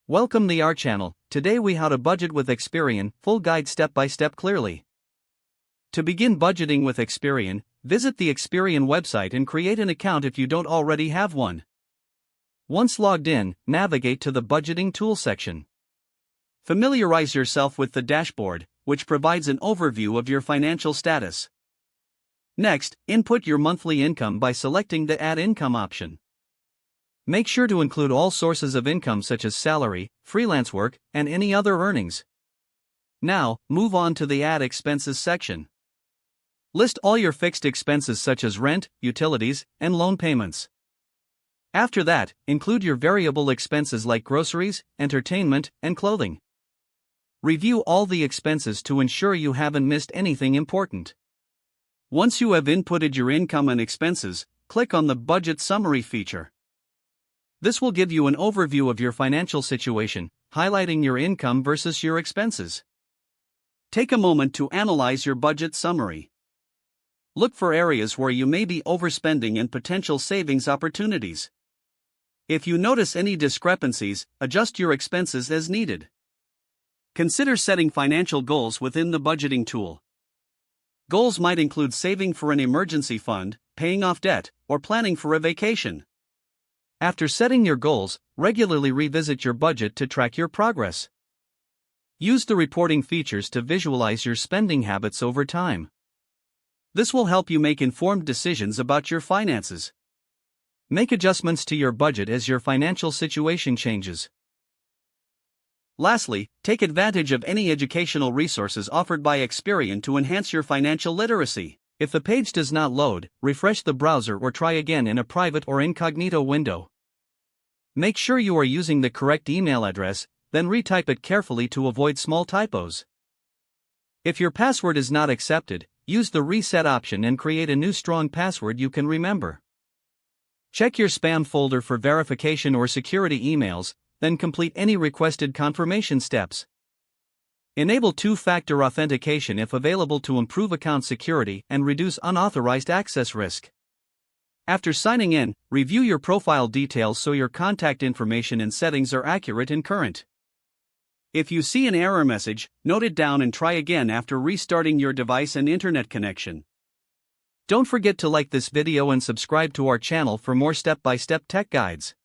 Welcome to our channel. Today we how to budget with Experian, full guide step by step clearly. To begin budgeting with Experian, visit the Experian website and create an account if you don't already have one. Once logged in, navigate to the budgeting tool section. Familiarize yourself with the dashboard, which provides an overview of your financial status. Next, input your monthly income by selecting the Add Income option. Make sure to include all sources of income such as salary, freelance work, and any other earnings. Now, move on to the Add Expenses section. List all your fixed expenses such as rent, utilities, and loan payments. After that, include your variable expenses like groceries, entertainment, and clothing. Review all the expenses to ensure you haven't missed anything important. Once you have inputted your income and expenses, click on the Budget Summary feature. This will give you an overview of your financial situation, highlighting your income versus your expenses. Take a moment to analyze your budget summary. Look for areas where you may be overspending and potential savings opportunities. If you notice any discrepancies, adjust your expenses as needed. Consider setting financial goals within the budgeting tool. Goals might include saving for an emergency fund, paying off debt, or planning for a vacation. After setting your goals, regularly revisit your budget to track your progress. Use the reporting features to visualize your spending habits over time. This will help you make informed decisions about your finances. Make adjustments to your budget as your financial situation changes. Lastly, take advantage of any educational resources offered by Experian to enhance your financial literacy. If the page does not load, refresh the browser or try again in a private or incognito window. Make sure you are using the correct email address, then retype it carefully to avoid small typos. If your password is not accepted, use the reset option and create a new strong password you can remember. Check your spam folder for verification or security emails, then complete any requested confirmation steps. Enable two-factor authentication if available to improve account security and reduce unauthorized access risk. After signing in, review your profile details so your contact information and settings are accurate and current. If you see an error message, note it down and try again after restarting your device and internet connection. Don't forget to like this video and subscribe to our channel for more step-by-step tech guides.